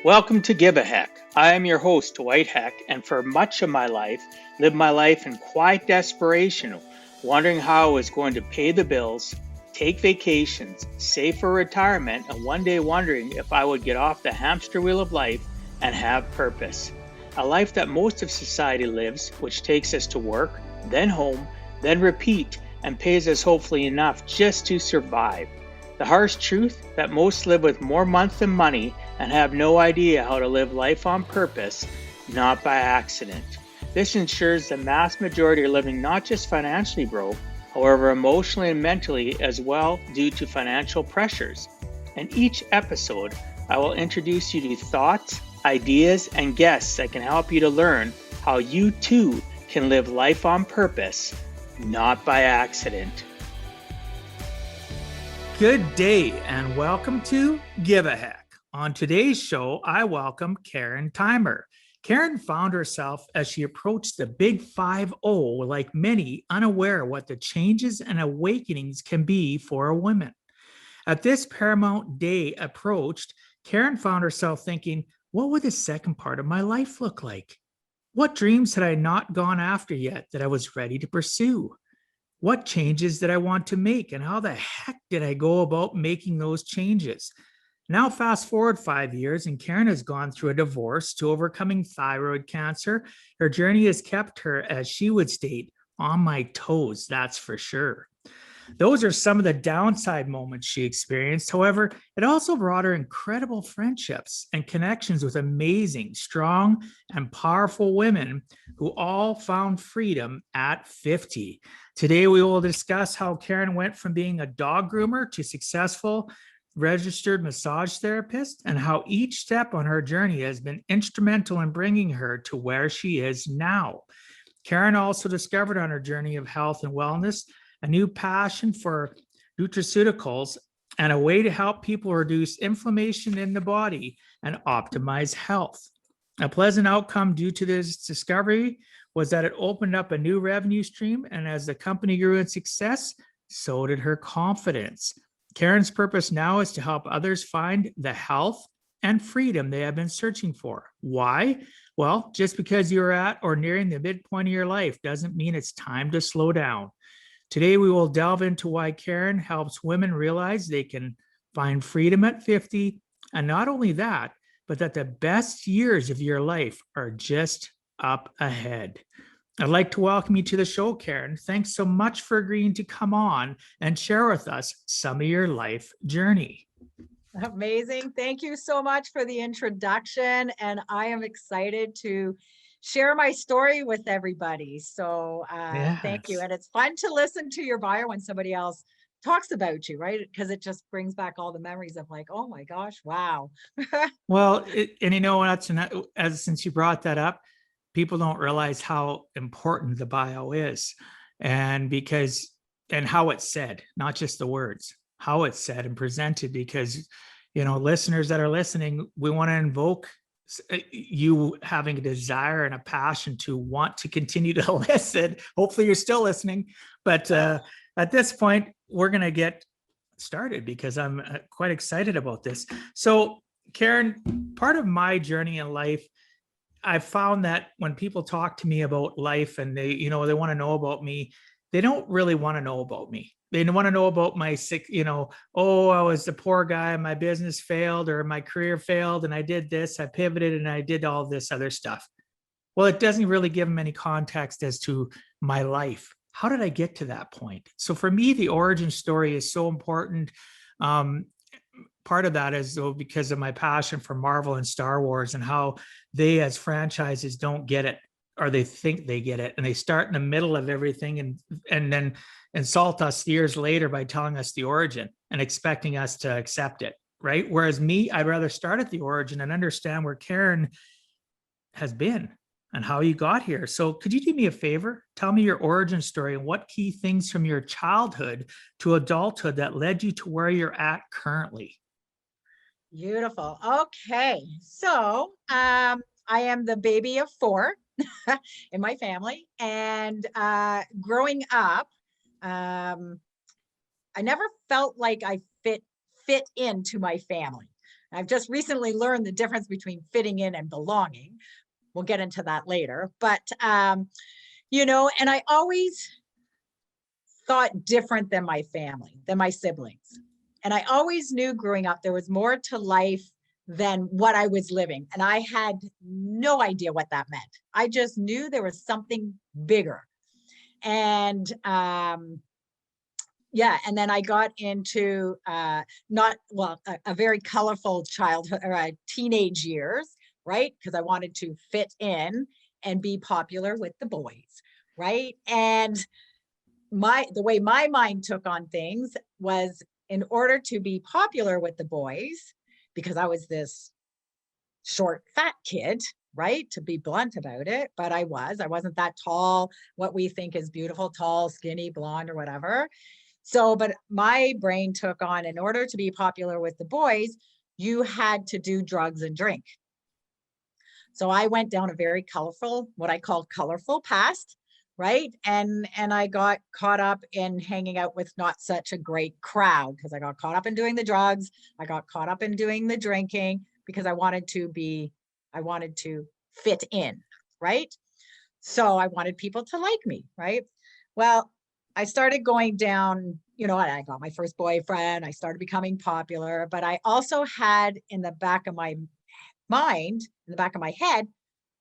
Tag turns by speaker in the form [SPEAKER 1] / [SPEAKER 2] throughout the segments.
[SPEAKER 1] Welcome to Give a Heck. I am your host, Dwight Heck, and for much of my life, lived my life in quiet desperation, wondering how I was going to pay the bills, take vacations, save for retirement, and one day wondering if I would get off the hamster wheel of life and have purpose. A life that most of society lives, which takes us to work, then home, then repeat, and pays us hopefully enough just to survive. The harsh truth that most live with more month than money and have no idea how to live life on purpose, not by accident. This ensures the mass majority are living not just financially broke, however emotionally and mentally as well due to financial pressures. In each episode, I will introduce you to thoughts, ideas, and guests that can help you to learn how you too can live life on purpose, not by accident.
[SPEAKER 2] Good day and welcome to Give a Heck. On today's show, I welcome Karen Theimer. Karen found herself as she approached the big 5-0, like many, unaware what the changes and awakenings can be for a woman. At this paramount day approached, Karen found herself thinking, what would the second part of my life look like? What dreams had I not gone after yet that I was ready to pursue? What changes did I want to make, and how the heck did I go about making those changes? Now, fast forward 5 years, and Karen has gone through a divorce to overcoming thyroid cancer. Her journey has kept her, as she would state, on my toes, that's for sure. Those are some of the downside moments she experienced. However, it also brought her incredible friendships and connections with amazing, strong, and powerful women who all found freedom at 50. Today, we will discuss how Karen went from being a dog groomer to successful registered massage therapist, and how each step on her journey has been instrumental in bringing her to where she is now. Karen also discovered on her journey of health and wellness a new passion for nutraceuticals and a way to help people reduce inflammation in the body and optimize health. A pleasant outcome due to this discovery was that it opened up a new revenue stream, and as the company grew in success, so did her confidence. Karen's purpose now is to help others find the health and freedom they have been searching for. Why? Well, just because you're at or nearing the midpoint of your life doesn't mean it's time to slow down. Today, we will delve into why Karen helps women realize they can find freedom at 50, and not only that, but that the best years of your life are just up ahead. I'd like to welcome you to the show, Karen. Thanks so much for agreeing to come on and share with us some of your life journey.
[SPEAKER 3] Amazing. Thank you so much for the introduction. And I am excited to share my story with everybody. So Thank you. And it's fun to listen to your bio when somebody else talks about you, right? Because it just brings back all the memories of like, oh my gosh, wow.
[SPEAKER 2] Well, and you know, since you brought that up, people don't realize how important the bio is, and how it's said, not just the words, how it's said and presented, because, you know, listeners that are listening, we want to invoke you having a desire and a passion to want to continue to listen. Hopefully you're still listening, but at this point, we're going to get started because I'm quite excited about this. So, Karen, part of my journey in life, I found that when people talk to me about life and they want to know about me, they don't really want to know about me. They want to know about my sick, oh, I was the poor guy, my business failed or my career failed and I did this, I pivoted and I did all this other stuff. Well, it doesn't really give them any context as to my life. How did I get to that point? So for me, the origin story is so important. Part of that is though because of my passion for Marvel and Star Wars and how they as franchises don't get it, or they think they get it, and they start in the middle of everything and then insult us years later by telling us the origin and expecting us to accept it, right? Whereas me, I'd rather start at the origin and understand where Karen has been and how you got here. So could you do me a favor? Tell me your origin story and what key things from your childhood to adulthood that led you to where you're at currently.
[SPEAKER 3] Beautiful. Okay. So I am the baby of 4 in my family. And growing up, I never felt like I fit into my family. I've just recently learned the difference between fitting in and belonging. We'll get into that later. But, you know, and I always thought different than my family, than my siblings. And I always knew growing up, there was more to life than what I was living. And I had no idea what that meant. I just knew there was something bigger. And, yeah, and then I got into a very colorful childhood or teenage years, right? Because I wanted to fit in and be popular with the boys, right? And the way my mind took on things was, in order to be popular with the boys, because I was this short, fat kid, right? To be blunt about it, but I wasn't that tall, what we think is beautiful, tall, skinny, blonde, or whatever. So, but my brain took on, in order to be popular with the boys, you had to do drugs and drink. So I went down a very colorful, what I call colorful past, right? And I got caught up in hanging out with not such a great crowd, because I got caught up in doing the drugs. I got caught up in doing the drinking because I wanted to fit in, right? So I wanted people to like me, right? Well, I started going down, you know, I got my first boyfriend, I started becoming popular, but I also had in the back of my mind, in the back of my head,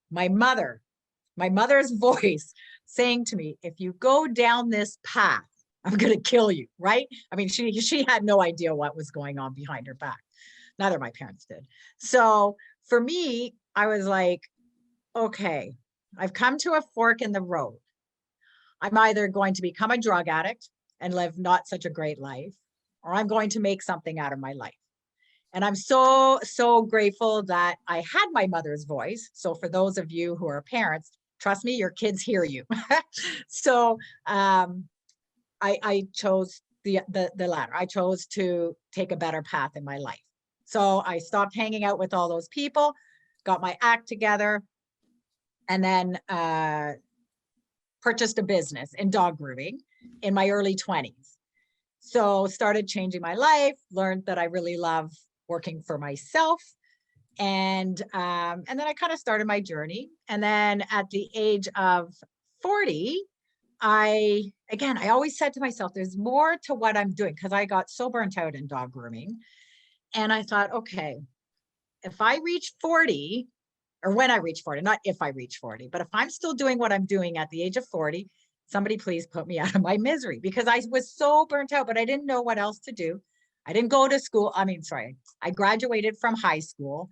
[SPEAKER 3] my mother's voice saying to me, if you go down this path, I'm going to kill you, right? I mean, she had no idea what was going on behind her back. Neither of my parents did. So for me, I was like, okay, I've come to a fork in the road. I'm either going to become a drug addict and live not such a great life, or I'm going to make something out of my life. And I'm so, so grateful that I had my mother's voice. So for those of you who are parents, trust me, your kids hear you. So I chose the latter. I chose to take a better path in my life. So I stopped hanging out with all those people, got my act together, and then purchased a business in dog grooming in my early 20s. So started changing my life, learned that I really love working for myself. And then I kind of started my journey. And then at the age of 40, I always said to myself, there's more to what I'm doing, because I got so burnt out in dog grooming. And I thought, okay, if I reach 40, or when I reach 40, not if I reach 40, but if I'm still doing what I'm doing at the age of 40, somebody please put me out of my misery, because I was so burnt out, but I didn't know what else to do. I didn't go to school. I graduated from high school.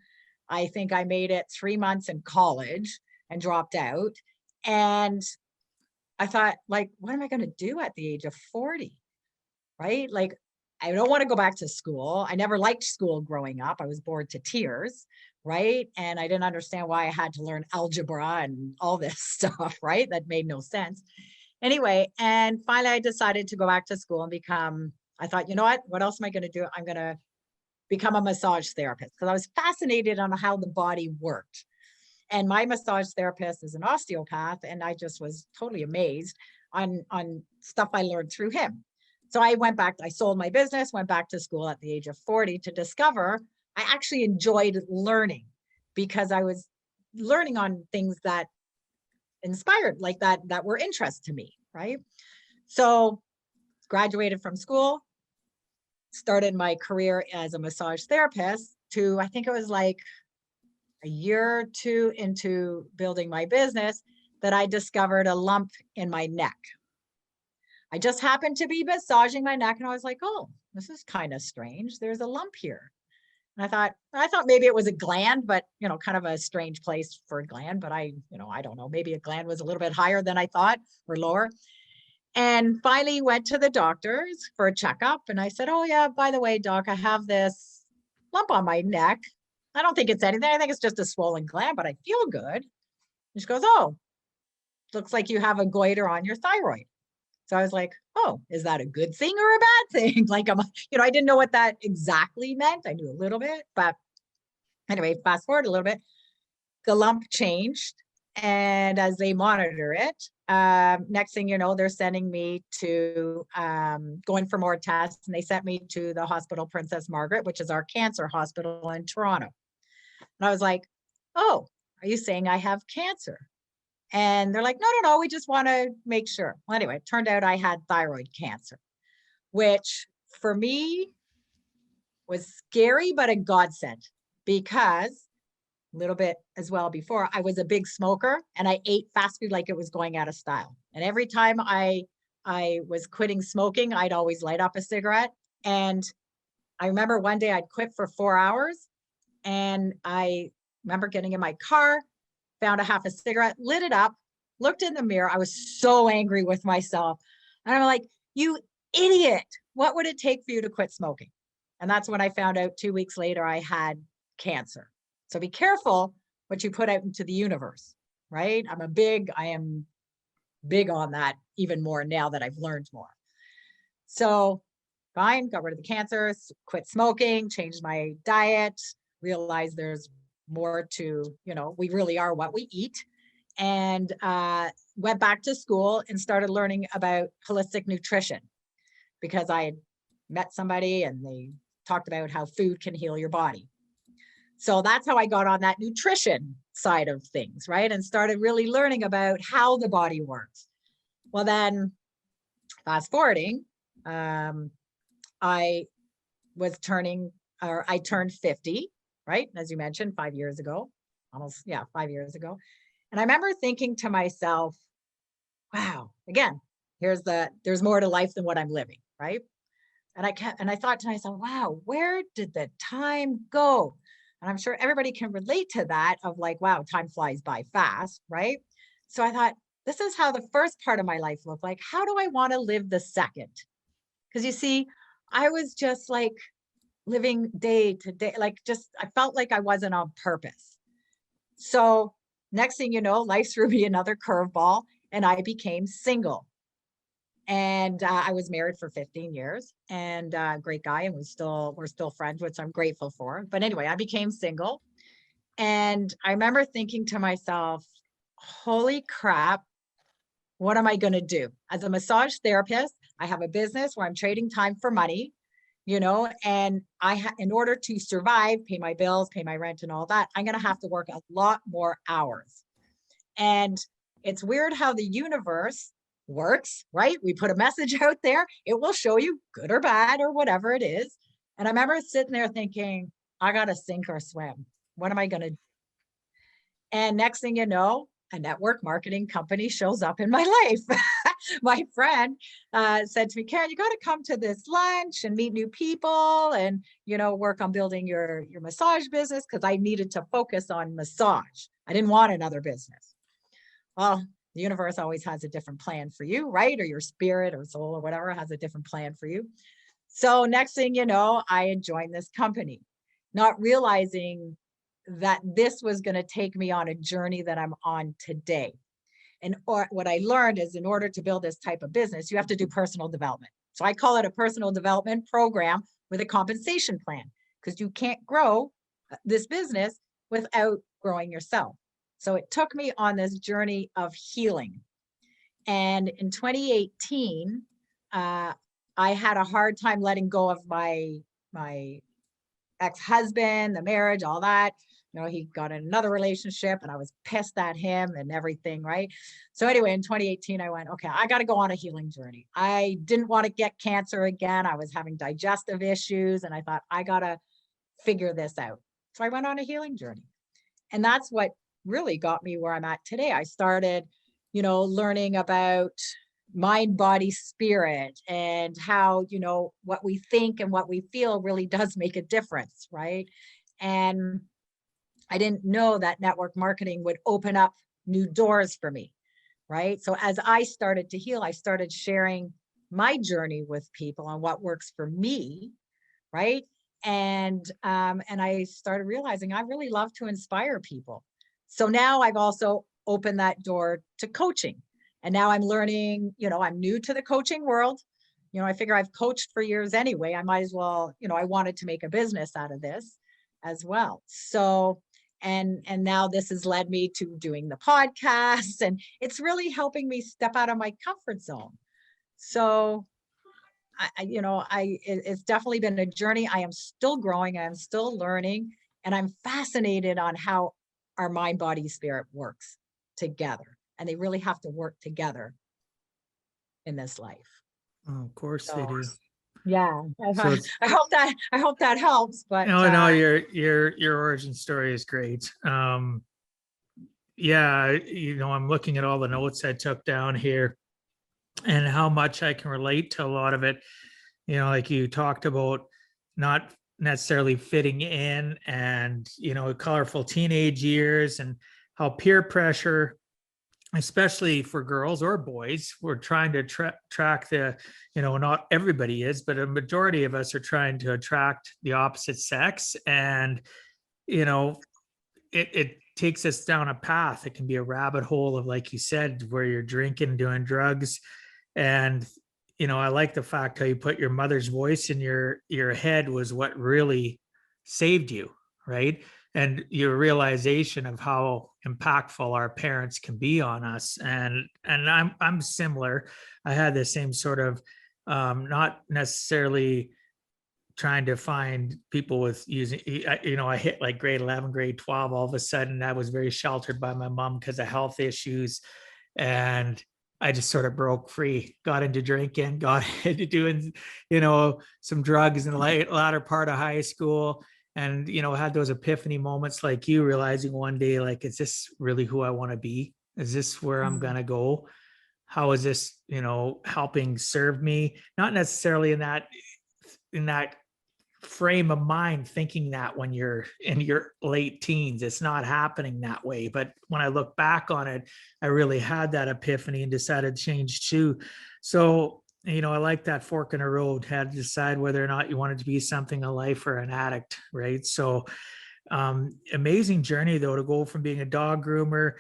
[SPEAKER 3] I think I made it 3 months in college and dropped out. And I thought, like, what am I going to do at the age of 40? Right? Like, I don't want to go back to school. I never liked school growing up. I was bored to tears. Right? And I didn't understand why I had to learn algebra and all this stuff, right? That made no sense. Anyway, and finally I decided to go back to school and I thought, you know what else am I going to do? I'm going to become a massage therapist, because I was fascinated on how the body worked. And my massage therapist is an osteopath, and I just was totally amazed on stuff I learned through him. So I sold my business, went back to school at the age of 40 to discover I actually enjoyed learning, because I was learning on things that inspired, like that were interest to me, right? So graduated from school, started my career as a massage therapist to, I think it was like a year or two into building my business, that I discovered a lump in my neck. I just happened to be massaging my neck, and I was like, oh, this is kind of strange. There's a lump here. And I thought maybe it was a gland, but, you know, kind of a strange place for a gland, but I don't know, maybe a gland was a little bit higher than I thought, or lower. And finally went to the doctors for a checkup. And I said, oh yeah, by the way, doc, I have this lump on my neck. I don't think it's anything. I think it's just a swollen gland, but I feel good. And she goes, oh, looks like you have a goiter on your thyroid. So I was like, oh, is that a good thing or a bad thing? Like, I didn't know what that exactly meant. I knew a little bit, but anyway, fast forward a little bit, the lump changed, And as they monitor it, next thing you know, they're sending me to going for more tests. And they sent me to the hospital Princess Margaret, which is our cancer hospital in Toronto. And I was like, oh, are you saying I have cancer? And they're like, no, no, no, we just want to make sure. Well, anyway, it turned out I had thyroid cancer, which for me was scary, but a godsend, because a little bit as well before, I was a big smoker and I ate fast food like it was going out of style. And every time I was quitting smoking, I'd always light up a cigarette. And I remember one day I'd quit for 4 hours, and I remember getting in my car, found a half a cigarette, lit it up, looked in the mirror. I was so angry with myself. And I'm like, you idiot, what would it take for you to quit smoking? And that's when I found out 2 weeks later I had cancer. So be careful what you put out into the universe, right? I am big on that even more now that I've learned more. So fine, got rid of the cancer, quit smoking, changed my diet, realized there's more to, we really are what we eat. And went back to school and started learning about holistic nutrition, because I had met somebody and they talked about how food can heal your body. So that's how I got on that nutrition side of things, right? And started really learning about how the body works. Well, then fast forwarding, I turned 50, right? As you mentioned, 5 years ago, 5 years ago. And I remember thinking to myself, wow, again, there's more to life than what I'm living, right? And I thought to myself, wow, where did the time go? And I'm sure everybody can relate to that, of like, wow, time flies by fast, right? So I thought, this is how the first part of my life looked like. How do I want to live the second? Because you see, I was just like living day to day, I felt like I wasn't on purpose. So next thing you know, life threw me another curveball and I became single. And I was married for 15 years, and great guy, and we're still friends, which I'm grateful for. But anyway, I became single, and I remember thinking to myself, holy crap, what am I going to do? As a massage therapist, I have a business where I'm trading time for money, and in order to survive, pay my bills, pay my rent and all that, I'm going to have to work a lot more hours. And it's weird how the universe works, right? We put a message out there, it will show you good or bad or whatever it is. And I remember sitting there thinking, I got to sink or swim. What am I going to do? And next thing you know, a network marketing company shows up in my life. My friend said to me, Karen, you got to come to this lunch and meet new people and, work on building your massage business, because I needed to focus on massage. I didn't want another business. Well, the universe always has a different plan for you, right? Or your spirit or soul or whatever has a different plan for you. So next thing you know, I had joined this company, not realizing that this was going to take me on a journey that I'm on today. And what I learned is, in order to build this type of business, you have to do personal development. So I call it a personal development program with a compensation plan, because you can't grow this business without growing yourself. So it took me on this journey of healing. And in 2018, I had a hard time letting go of my ex-husband, the marriage, all that. He got in another relationship and I was pissed at him and everything, right? So anyway, in 2018, I went, okay, I got to go on a healing journey. I didn't want to get cancer again. I was having digestive issues and I thought, I got to figure this out. So I went on a healing journey. And that's what really got me where I'm at today. I started, learning about mind, body, spirit, and how, what we think and what we feel really does make a difference, right? And I didn't know that network marketing would open up new doors for me, right? So as I started to heal, I started sharing my journey with people on what works for me, right? And I started realizing I really love to inspire people. So now I've also opened that door to coaching. And now I'm learning, I'm new to the coaching world. I figure I've coached for years anyway. I might as well, I wanted to make a business out of this as well. So And now this has led me to doing the podcast, and it's really helping me step out of my comfort zone. So it's definitely been a journey. I am still growing. I'm still learning, and I'm fascinated on how our mind, body, spirit works together. And they really have to work together in this life.
[SPEAKER 2] Oh, of course they do.
[SPEAKER 3] Yeah.
[SPEAKER 2] So
[SPEAKER 3] I hope that helps. But
[SPEAKER 2] no, your origin story is great. Yeah, I'm looking at all the notes I took down here and how much I can relate to a lot of it. Like you talked about not necessarily fitting in and, colorful teenage years and how peer pressure, especially for girls or boys, we're trying to track not everybody is, but a majority of us are trying to attract the opposite sex. And, it takes us down a path. It can be a rabbit hole of, like you said, where you're drinking, doing drugs. And I like the fact how you put your mother's voice in your head was what really saved you, right? And your realization of how impactful our parents can be on us. And I'm similar. I had the same sort of not necessarily trying to find people with using, I hit like grade 11, grade 12. All of a sudden I was very sheltered by my mom because of health issues. And I just sort of broke free, got into drinking, got into doing, some drugs in the latter part of high school. And, had those epiphany moments like you, realizing one day, like, is this really who I want to be? Is this where I'm going to go? How is this, helping serve me? Not necessarily in that frame of mind thinking that when you're in your late teens. It's not happening that way. But when I look back on it, I really had that epiphany and decided to change too. So, I like that fork in the road, had to decide whether or not you wanted to be something in life or an addict, right? So amazing journey though, to go from being a dog groomer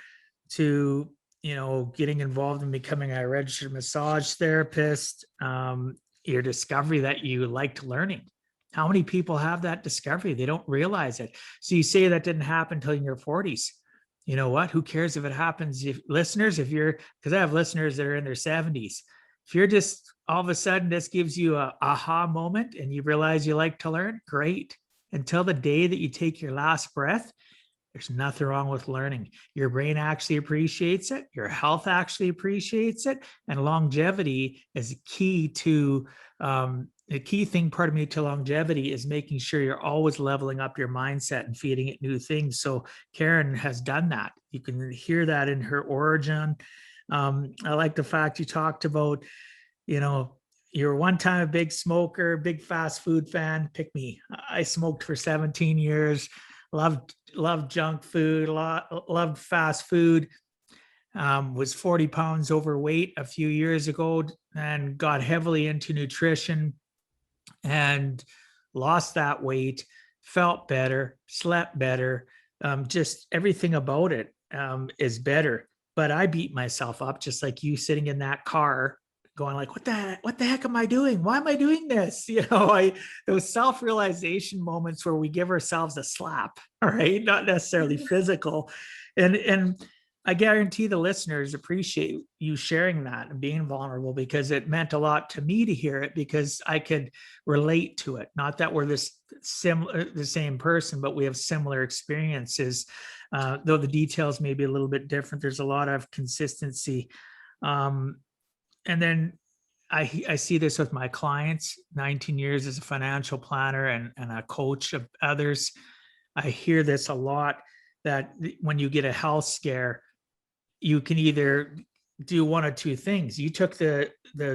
[SPEAKER 2] to getting involved in becoming a registered massage therapist. Your discovery that you liked learning. How many people have that discovery? They don't realize it. So you say that didn't happen until in your 40s. You know what? Who cares if it happens? If listeners, because I have listeners that are in their 70s. If you're just all of a sudden this gives you a aha moment and you realize you like to learn, great. Until the day that you take your last breath, there's nothing wrong with learning. Your brain actually appreciates it. Your health actually appreciates it. And longevity is key to the key thing, to longevity is making sure you're always leveling up your mindset and feeding it new things. So Karen has done that. You can hear that in her origin. I like the fact you talked about, you were one time a big smoker, big fast food fan. Pick me. I smoked for 17 years, loved junk food, loved fast food. Was 40 pounds overweight a few years ago and got heavily into nutrition and lost that weight, felt better, slept better. Just everything about it is better. But I beat myself up, just like you sitting in that car going like, what the heck am I doing? Why am I doing this? Those self-realization moments where we give ourselves a slap, all right? Not necessarily physical. And I guarantee the listeners appreciate you sharing that and being vulnerable, because it meant a lot to me to hear it, because I could relate to it. Not that we're the same person, but we have similar experiences. Though the details may be a little bit different, there's a lot of consistency. And then I see this with my clients, 19 years as a financial planner and a coach of others. I hear this a lot, that when you get a health scare, you can either do one of two things. You took the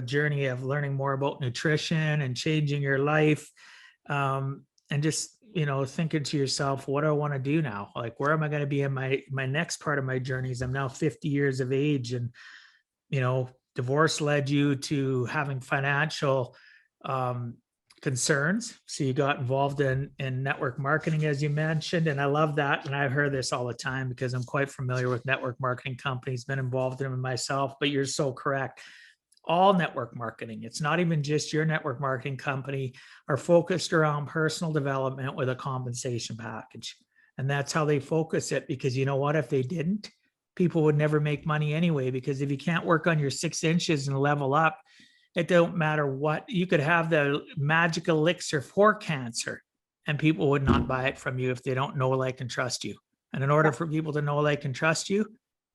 [SPEAKER 2] journey of learning more about nutrition and changing your life, and just, thinking to yourself, what do I want to do now? Like, where am I going to be in my next part of my journeys? I'm now 50 years of age, and, divorce led you to having financial concerns. So you got involved in network marketing, as you mentioned. And I love that. And I've heard this all the time because I'm quite familiar with network marketing companies, been involved in them myself. But you're so correct. All network marketing, it's not even just your network marketing company, are focused around personal development with a compensation package. And that's how they focus it, because you know what, if they didn't, people would never make money anyway, because if you can't work on your 6 inches and level up, it don't matter what, you could have the magic elixir for cancer and people would not buy it from you if they don't know, like, and trust you. And in order for people to know, like, and trust you,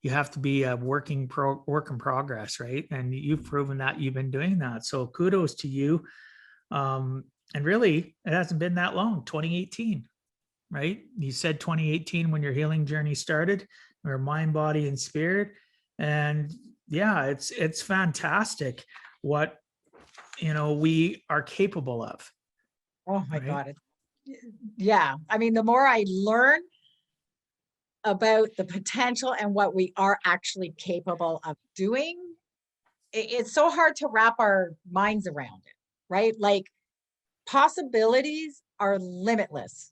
[SPEAKER 2] you have to be a work in progress, right? And you've proven that you've been doing that. So kudos to you. And really, it hasn't been that long, 2018, right? You said 2018 when your healing journey started, or mind, body, and spirit. And yeah, it's fantastic what, we are capable of.
[SPEAKER 3] Oh my
[SPEAKER 2] right?
[SPEAKER 3] God. Yeah. I mean, the more I learn about the potential and what we are actually capable of doing, it's so hard to wrap our minds around it, right? Like, possibilities are limitless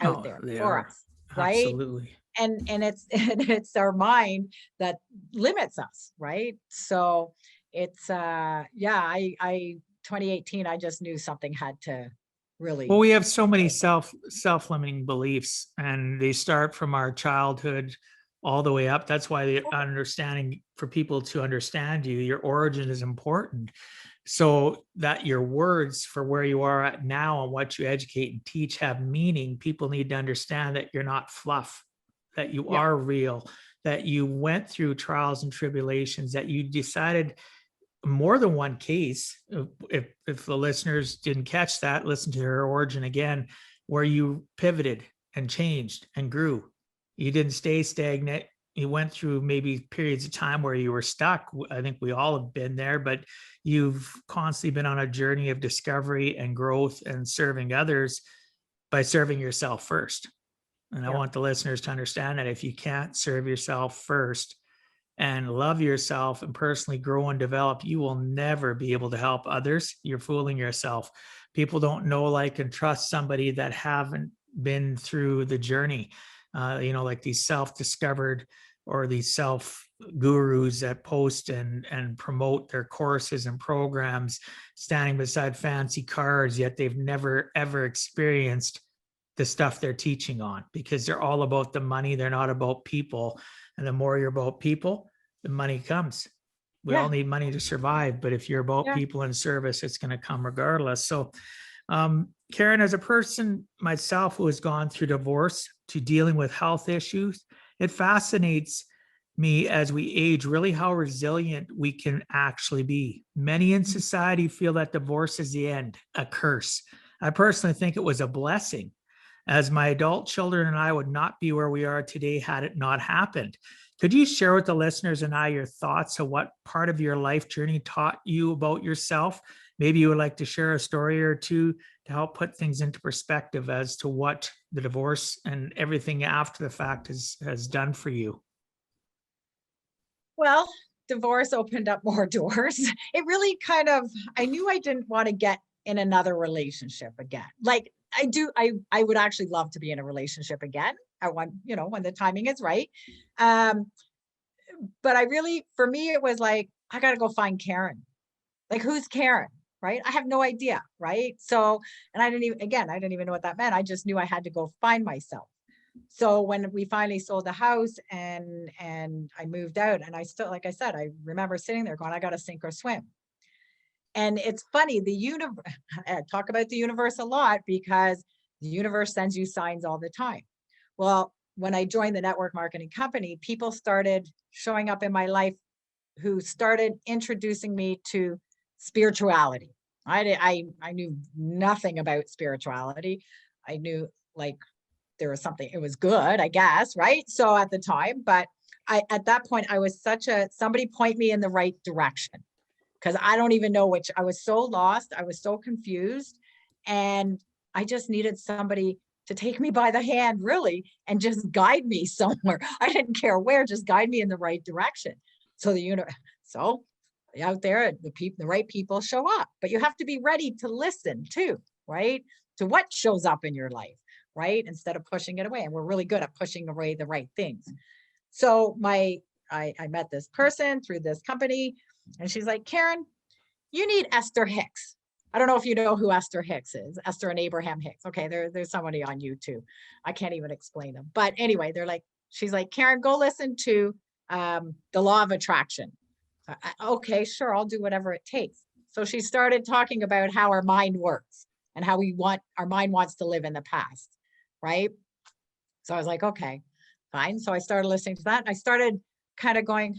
[SPEAKER 3] out
[SPEAKER 2] Oh,
[SPEAKER 3] there
[SPEAKER 2] they
[SPEAKER 3] for
[SPEAKER 2] are.
[SPEAKER 3] us, right?
[SPEAKER 2] Absolutely.
[SPEAKER 3] And it's and it's our mind that limits us, right? So it's yeah, I 2018, I just knew something had to
[SPEAKER 2] Well,
[SPEAKER 3] really.
[SPEAKER 2] we have so many self-limiting beliefs, and they start from our childhood all the way up. That's why the understanding, for people to understand you, your origin is important, so that your words for where you are at now and what you educate and teach have meaning. People need to understand that you're not fluff, that you
[SPEAKER 3] Yeah.
[SPEAKER 2] are real, that you went through trials and tribulations, that you decided more than one case. If the listeners didn't catch that, listen to her origin again, where you pivoted and changed and grew. You didn't stay stagnant. You went through maybe periods of time where you were stuck. I think we all have been there, but you've constantly been on a journey of discovery and growth and serving others by serving yourself first. And I want the listeners to understand that if you can't serve yourself first and love yourself and personally grow and develop, you will never be able to help others. You're fooling yourself. People don't know, like, and trust somebody that haven't been through the journey. Like these self-discovered or these self gurus that post and promote their courses and programs, standing beside fancy cars, yet they've never ever experienced the stuff they're teaching on, because they're all about the money. They're not about people. And the more you're about people, the money comes. We all need money to survive, but if you're about people and service, it's going to come regardless. So, Karen, as a person myself who has gone through divorce to dealing with health issues, it fascinates me as we age, really how resilient we can actually be. Many in society feel that divorce is the end, a curse. I personally think it was a blessing, as my adult children and I would not be where we are today had it not happened. Could you share with the listeners and I your thoughts of what part of your life journey taught you about yourself? Maybe you would like to share a story or two to help put things into perspective as to what the divorce and everything after the fact has done for you.
[SPEAKER 3] Well, divorce opened up more doors. It really kind of, I knew I didn't want to get in another relationship again. Like, I would actually love to be in a relationship again. I want, when the timing is right. But for me, it was like, I got to go find Karen. Like, who's Karen? Right? I have no idea. Right. So, and I didn't even know what that meant. I just knew I had to go find myself. So when we finally sold the house and I moved out, and I still, like I said, I remember sitting there going, I got to sink or swim. And it's funny, I talk about the universe a lot because the universe sends you signs all the time. Well, when I joined the network marketing company, people started showing up in my life who started introducing me to spirituality. I knew nothing about spirituality. I knew, like, there was something, it was good, I guess, right? So at the time, but at that point, I was somebody point me in the right direction, because I don't even know which. I was so lost. I was so confused. And I just needed somebody to take me by the hand, really, and just guide me somewhere. I didn't care where, just guide me in the right direction. So so out there, the right people show up, but you have to be ready to listen too, right? To what shows up in your life, right? Instead of pushing it away. And we're really good at pushing away the right things. So I met this person through this company, and she's like, Karen, you need Esther Hicks. I don't know if you know who Esther Hicks is, Esther and Abraham Hicks. Okay, there's somebody on YouTube. I can't even explain them. But anyway, she's like, Karen, go listen to the law of attraction. Okay, sure, I'll do whatever it takes. So she started talking about how our mind works and how our mind wants to live in the past, right? So I was like, okay, fine. So I started listening to that. And I started kind of going,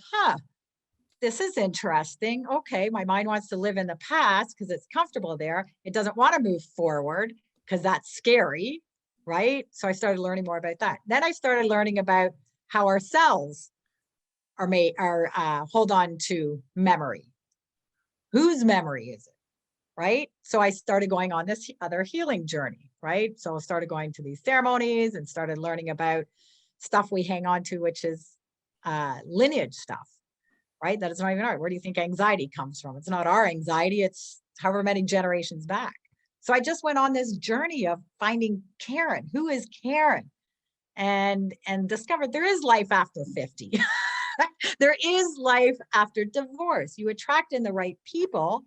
[SPEAKER 3] this is interesting. Okay, my mind wants to live in the past because it's comfortable there. It doesn't want to move forward because that's scary, right? So I started learning more about that. Then I started learning about how our cells hold on to memory. Whose memory is it, right? So I started going on this other healing journey, right? So I started going to these ceremonies and started learning about stuff we hang on to, which is lineage stuff, right? That it's not even ours. Where do you think anxiety comes from? It's not our anxiety. It's however many generations back. So I just went on this journey of finding Karen. Who is Karen? And discovered there is life after 50. There is life after divorce. You attract in the right people.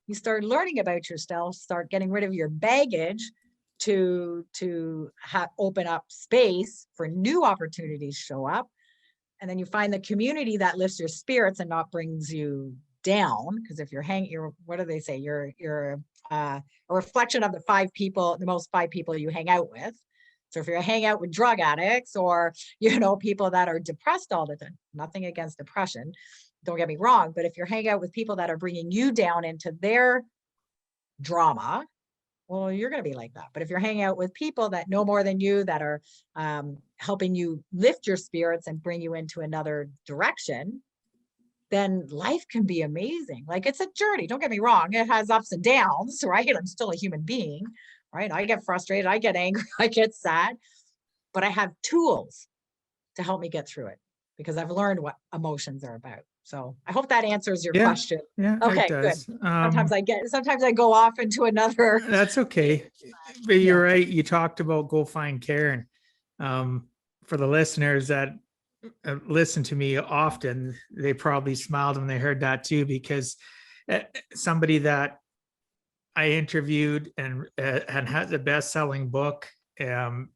[SPEAKER 3] You start learning about yourself, start getting rid of your baggage to open up space for new opportunities show up. And then you find the community that lifts your spirits and not brings you down. Because if you're what do they say? You're a reflection of the most five people you hang out with. So if you're hanging out with drug addicts or, people that are depressed all the time, nothing against depression, don't get me wrong, but if you're hanging out with people that are bringing you down into their drama, well, you're going to be like that. But if you're hanging out with people that know more than you, that are helping you lift your spirits and bring you into another direction, then life can be amazing. Like, it's a journey. Don't get me wrong. It has ups and downs, right? I'm still a human being, right? I get frustrated. I get angry. I get sad. But I have tools to help me get through it because I've learned what emotions are about. So I hope that answers your question.
[SPEAKER 2] Yeah,
[SPEAKER 3] okay,
[SPEAKER 2] it does.
[SPEAKER 3] Good. Sometimes I go off into another.
[SPEAKER 2] That's okay. But you're right. You talked about go find Karen. For the listeners that listen to me often, they probably smiled when they heard that too, because somebody that I interviewed and has a best-selling book, trying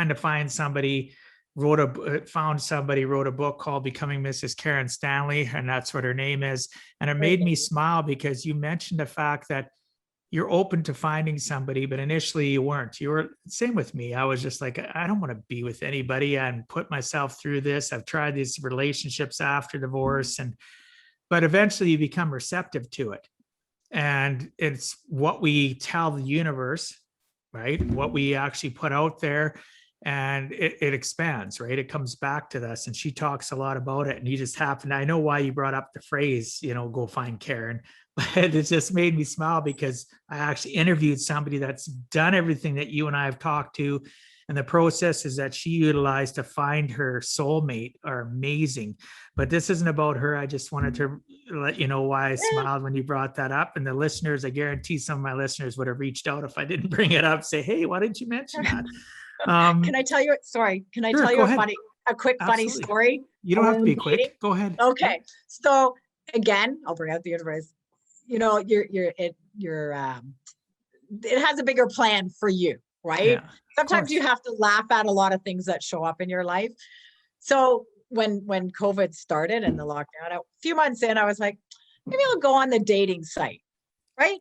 [SPEAKER 2] to find somebody, wrote a book called Becoming Mrs. Karen Stanley, and that's what her name is. And it made me smile because you mentioned the fact that you're open to finding somebody, but initially you weren't. You were same with me. I was just like, I don't want to be with anybody and put myself through this. I've tried these relationships after divorce, but eventually you become receptive to it. And it's what we tell the universe, right? What we actually put out there, and it expands, right? It comes back to us. And she talks a lot about it. And you just happened, I know why you brought up the phrase, go find Karen, but it just made me smile because I actually interviewed somebody that's done everything that you and I have talked to. And the processes that she utilized to find her soulmate are amazing. But this isn't about her. I just wanted to let you know why I smiled when you brought that up. And the listeners, I guarantee some of my listeners would have reached out if I didn't bring it up, say, hey, why didn't you mention that?
[SPEAKER 3] Can I tell you, a quick funny story?
[SPEAKER 2] You don't have to be quick. Go ahead.
[SPEAKER 3] Okay. So again, I'll bring out the universe. It has a bigger plan for you, right? Yeah, sometimes you have to laugh at a lot of things that show up in your life. So when COVID started and the lockdown, a few months in, I was like, maybe I'll go on the dating site, right?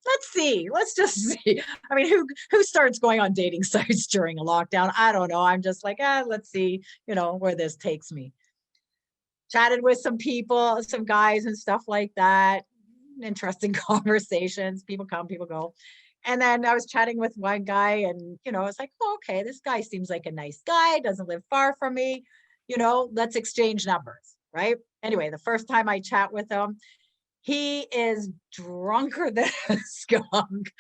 [SPEAKER 3] Let's just see. I mean, who starts going on dating sites during a lockdown? I don't know. I'm just like, let's see, where this takes me. Chatted with some people, some guys and stuff like that. Interesting conversations. People come, people go. And then I was chatting with one guy and, I was like, okay, this guy seems like a nice guy, doesn't live far from me, let's exchange numbers, right? Anyway, the first time I chat with him, he is drunker than a skunk.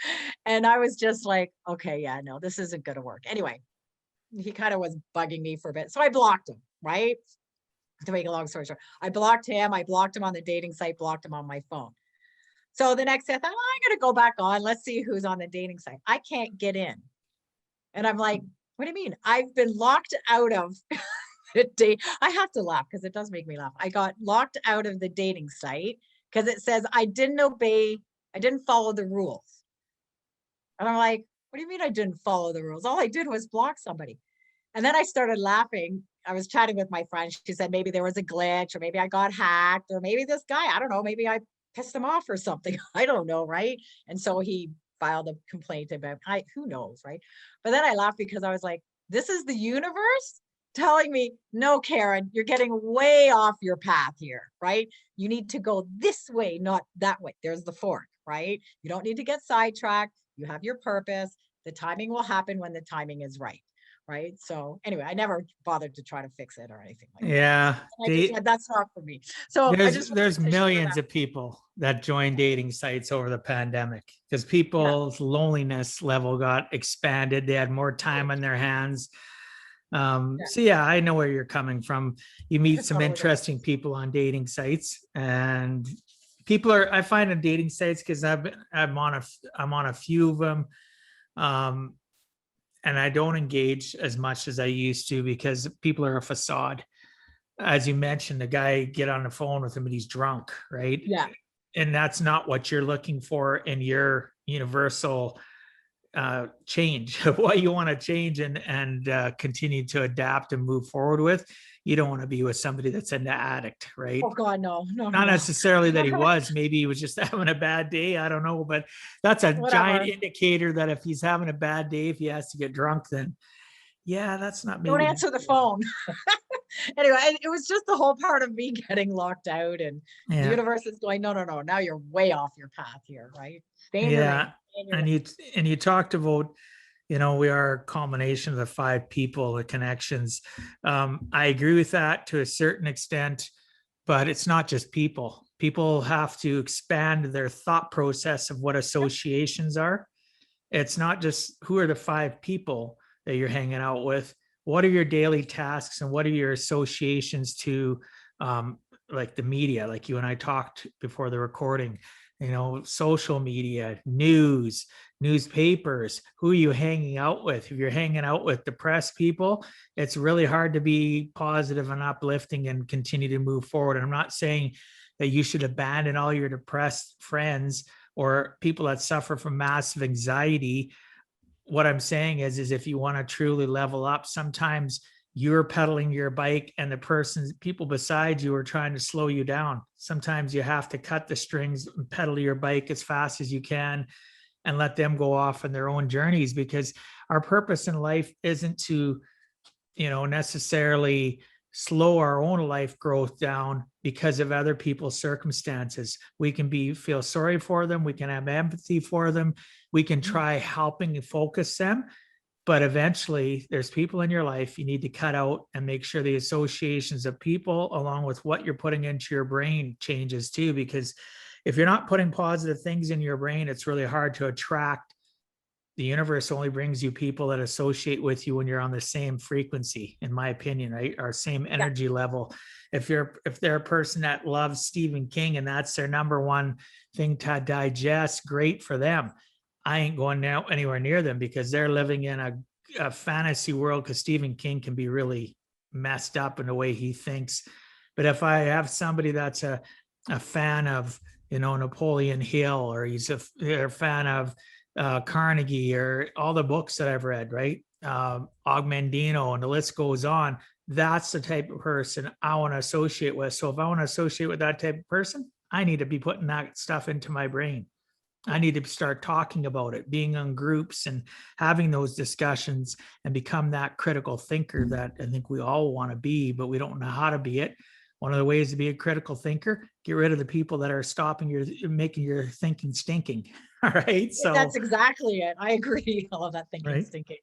[SPEAKER 3] And I was just like, okay, yeah, no, this isn't going to work. Anyway, he kind of was bugging me for a bit. So I blocked him, right? To make a long story short, I blocked him on the dating site, blocked him on my phone. So the next day I thought, I'm going to go back on. Let's see who's on the dating site. I can't get in. And I'm like, what do you mean? I've been locked out of the date. I have to laugh because it does make me laugh. I got locked out of the dating site because it says I didn't obey I didn't follow the rules. And I'm like, what do you mean I didn't follow the rules? All I did was block somebody. And then I started laughing. I was chatting with my friend. She said maybe there was a glitch, or maybe I got hacked, or maybe this guy, I don't know, maybe I pissed him off or something. I don't know, right? And so he filed a complaint about, who knows, right? But then I laughed because I was like, this is the universe telling me, no, Karen, you're getting way off your path here, right? You need to go this way, not that way. There's the fork, right? You don't need to get sidetracked. You have your purpose. The timing will happen when the timing is right. Right. So anyway, I never bothered to try to fix it or anything like that.
[SPEAKER 2] Yeah.
[SPEAKER 3] I just said, that's not for me. So
[SPEAKER 2] There's millions of people that joined dating sites over the pandemic because people's loneliness level got expanded. They had more time on their hands. So yeah, I know where you're coming from. You meet some interesting people on dating sites, and I find on dating sites, because I'm on a few of them. And I don't engage as much as I used to because people are a facade. As you mentioned, the guy, get on the phone with him and he's drunk, right?
[SPEAKER 3] Yeah.
[SPEAKER 2] And that's not what you're looking for in your universal change, what you want to change and continue to adapt and move forward with. You don't want to be with somebody that's an addict, right?
[SPEAKER 3] Oh God, no.
[SPEAKER 2] Not necessarily that he was. Maybe he was just having a bad day. I don't know, but that's a giant indicator that if he's having a bad day, if he has to get drunk, then yeah, that's not maybe.
[SPEAKER 3] Don't answer the phone. Anyway, it was just the whole part of me getting locked out, and the universe is going, no. Now you're way off your path here, right? Stay in your lane.
[SPEAKER 2] And you talked about, we are a combination of the 5 people, the connections. I agree with that to a certain extent, but it's not just people. People have to expand their thought process of what associations are. It's not just who are the 5 people that you're hanging out with. What are your daily tasks and what are your associations to like the media, like you and I talked before the recording, social media, news, newspapers, who are you hanging out with? If you're hanging out with depressed people, it's really hard to be positive and uplifting and continue to move forward. And I'm not saying that you should abandon all your depressed friends or people that suffer from massive anxiety. What I'm saying is if you want to truly level up, sometimes you're pedaling your bike and the people beside you are trying to slow you down. Sometimes you have to cut the strings and pedal your bike as fast as you can and let them go off on their own journeys, because our purpose in life isn't to, necessarily slow our own life growth down because of other people's circumstances. We can feel sorry for them. We can have empathy for them. We can try helping and focus them. But eventually there's people in your life you need to cut out and make sure the associations of people along with what you're putting into your brain changes too. Because if you're not putting positive things in your brain, it's really hard to attract. The universe only brings you people that associate with you when you're on the same frequency, in my opinion, right? Our same energy level. If they're a person that loves Stephen King and that's their number one thing to digest, great for them. I ain't going now anywhere near them because they're living in a fantasy world, because Stephen King can be really messed up in the way he thinks. But if I have somebody that's a fan of, Napoleon Hill, or they're a fan of Carnegie, or all the books that I've read, right? Ogmandino, and the list goes on. That's the type of person I want to associate with. So if I want to associate with that type of person, I need to be putting that stuff into my brain. I need to start talking about it, being on groups and having those discussions and become that critical thinker that I think we all want to be, but we don't know how to be it. One of the ways to be a critical thinker, get rid of the people that are making your thinking stinking. All right. So
[SPEAKER 3] that's exactly it. I agree. All of that thinking stinking.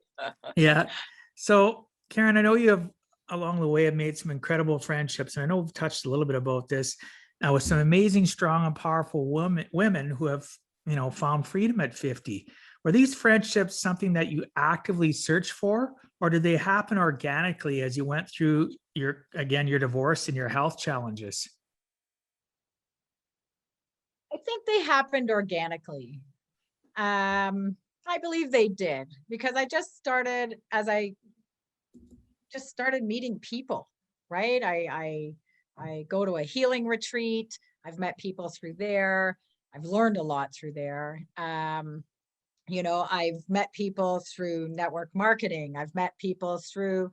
[SPEAKER 2] Yeah. So Karen, I know you have along the way have made some incredible friendships. And I know we've touched a little bit about this with some amazing, strong and powerful women who have, found freedom at 50. Were these friendships something that you actively searched for, or did they happen organically as you went through your divorce and your health challenges?
[SPEAKER 3] I think they happened organically. I believe they did, because I just started meeting people, right? I go to a healing retreat. I've met people through there. I've learned a lot through there. You know, I've met people through network marketing. I've met people through,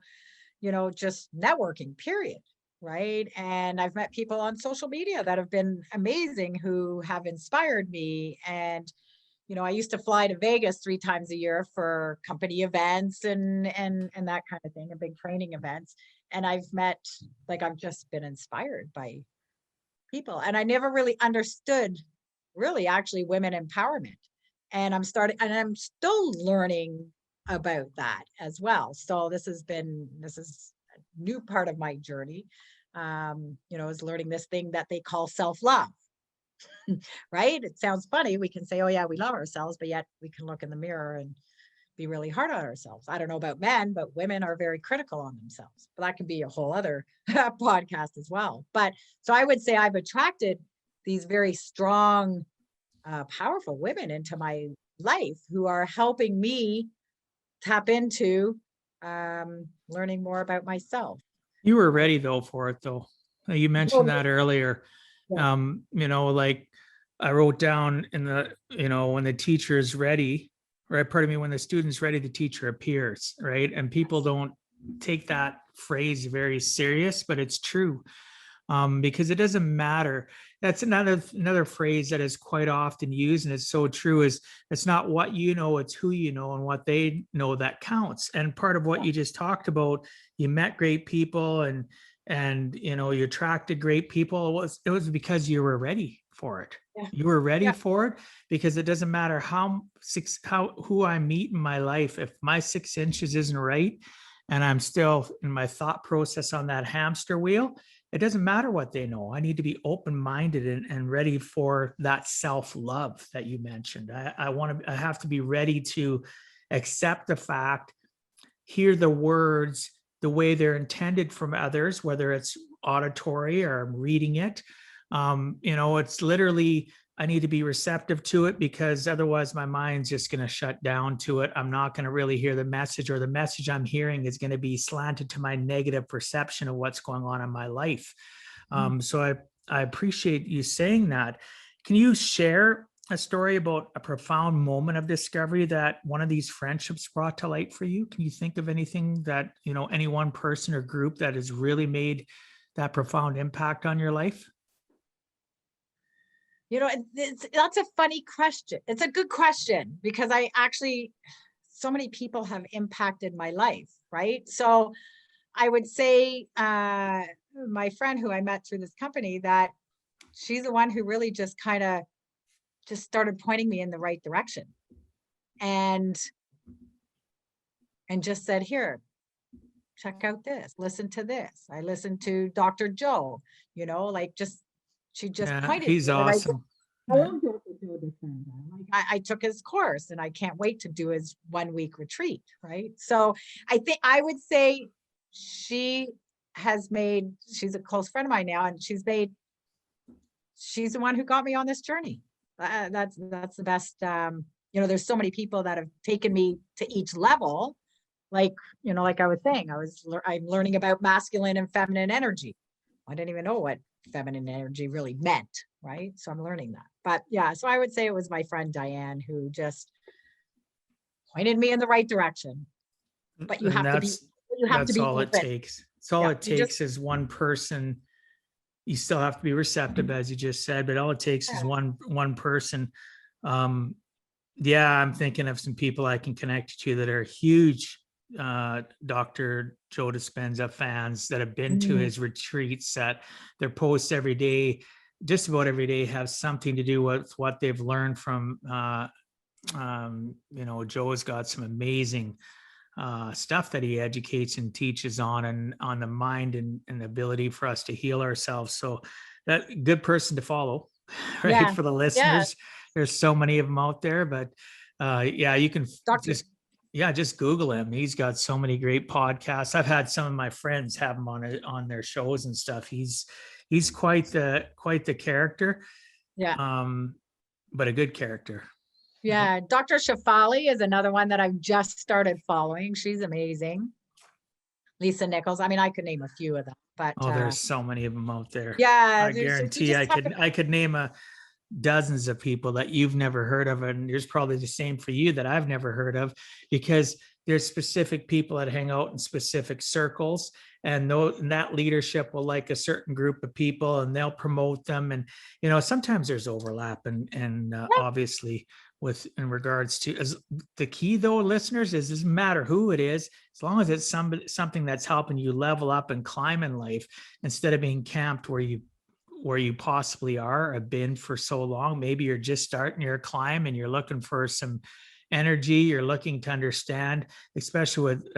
[SPEAKER 3] you know, just networking, period. Right. And I've met people on social media that have been amazing, who have inspired me. And, you know, I used to fly to Vegas 3 times a year for company events and that kind of thing, and big training events. And I've met, like, I've just been inspired by people. And I never really understood really actually women empowerment. And I'm still learning about that as well. So this is a new part of my journey. You know, is learning this thing that they call self-love. Right? It sounds funny. We can say, oh yeah, we love ourselves, but yet we can look in the mirror and be really hard on ourselves. I don't know about men, but women are very critical on themselves. But that can be a whole other podcast as well. But so I would say I've attracted these very strong, powerful women into my life who are helping me tap into learning more about myself.
[SPEAKER 2] You were ready though for it though. You mentioned that earlier.
[SPEAKER 3] Yeah.
[SPEAKER 2] You know, like I wrote down in the, you know, when the teacher is ready, right? Pardon me, when the student's ready, the teacher appears, right? And people don't take that phrase very serious, but it's true. Because it doesn't matter. That's another phrase that is quite often used, and it's so true, is it's not what you know, it's who you know and what they know that counts. And part of what you just talked about, you met great people and you know, you attracted great people. It was because you were ready for it.
[SPEAKER 3] Yeah.
[SPEAKER 2] You were ready
[SPEAKER 3] Yeah.
[SPEAKER 2] for it, because it doesn't matter who I meet in my life. If my 6 inches isn't right and I'm still in my thought process on that hamster wheel, it doesn't matter what they know. I need to be open-minded and ready for that self-love that you mentioned. I have to be ready to accept the fact, hear the words the way they're intended from others, whether it's auditory or I'm reading it. You know, it's literally, I need to be receptive to it, because otherwise my mind's just going to shut down to it. I'm not going to really hear the message, or the message I'm hearing is going to be slanted to my negative perception of what's going on in my life. So I appreciate you saying that. Can you share a story about a profound moment of discovery that one of these friendships brought to light for you? Can you think of anything that, you know, any one person or group that has really made that profound impact on your life?
[SPEAKER 3] You know, that's a funny question. It's a good question, because so many people have impacted my life, right? So I would say my friend who I met through this company, that she's the one who really just kind of just started pointing me in the right direction, and just said, here, check out this, listen to this. I listened to Dr. Joe, you know, like she just pointed.
[SPEAKER 2] He's awesome.
[SPEAKER 3] I love Dr. Joe Dispenza. Like I took his course and I can't wait to do his 1-week retreat. Right. So I think I would say she's a close friend of mine now, and she's the one who got me on this journey. That's the best. You know, there's so many people that have taken me to each level. Like, you know, like I was saying, I'm learning about masculine and feminine energy. I didn't even know what feminine energy really meant, right? So I'm learning that. But yeah, so I would say it was my friend Diane who just pointed me in the right direction. But you have to be
[SPEAKER 2] all
[SPEAKER 3] open.
[SPEAKER 2] it takes. It's all it takes is one person. You still have to be receptive, as you just said, but all it takes is one person. Yeah, I'm thinking of some people I can connect you to that are huge Dr. Joe Dispenza fans that have been to his retreats, that their posts every day, just about every day, have something to do with what they've learned from, you know, Joe's got some amazing stuff that he educates and teaches on, and on the mind and the ability for us to heal ourselves. So that good person to follow, right? For the listeners, there's so many of them out there, but yeah, you can just Google him. He's got so many great podcasts. I've had some of my friends have him on their shows and stuff. He's quite the character. Yeah. But a good character.
[SPEAKER 3] Yeah. Dr. Shafali is another one that I've just started following. She's amazing. Lisa Nichols. I mean, I could name a few of them, but
[SPEAKER 2] there's so many of them out there.
[SPEAKER 3] Yeah.
[SPEAKER 2] I guarantee I could name dozens of people that you've never heard of. And there's probably the same for you that I've never heard of, because there's specific people that hang out in specific circles, and that leadership will like a certain group of people and they'll promote them. And, sometimes there's overlap, and obviously in regards to, as the key though, listeners, is it doesn't matter who it is, as long as it's something that's helping you level up and climb in life, instead of being camped where you possibly are, have been for so long. Maybe you're just starting your climb and you're looking for some energy. You're looking to understand, especially with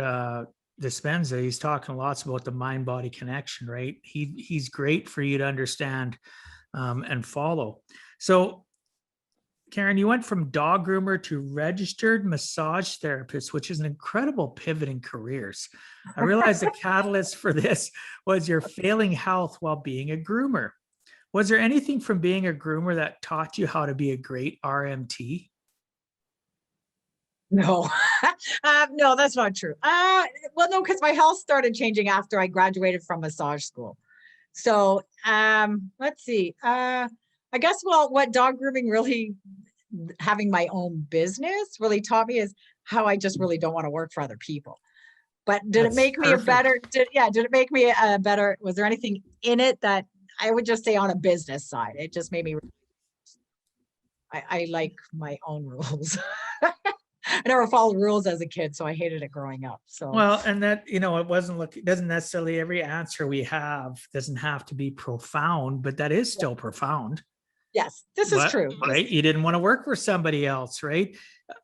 [SPEAKER 2] Dispenza. He's talking lots about the mind-body connection, right? He's great for you to understand and follow. So, Karen, you went from dog groomer to registered massage therapist, which is an incredible pivot in careers. I realized the catalyst for this was your failing health while being a groomer. Was there anything from being a groomer that taught you how to be a great RMT?
[SPEAKER 3] No, no, that's not true. Well, no, because my health started changing after I graduated from massage school. So let's see. I guess, well, what dog grooming really, having my own business really taught me is how I just really don't want to work for other people. But did it make me a better, did it make me a better, was there anything in it that I would just say on a business side? It just made me, I like my own rules. I never followed rules as a kid, so I hated it growing up. So,
[SPEAKER 2] well, and that, it doesn't necessarily, every answer we have doesn't have to be profound, but that is still profound.
[SPEAKER 3] Yes, this is true.
[SPEAKER 2] Right? You didn't want to work for somebody else, right?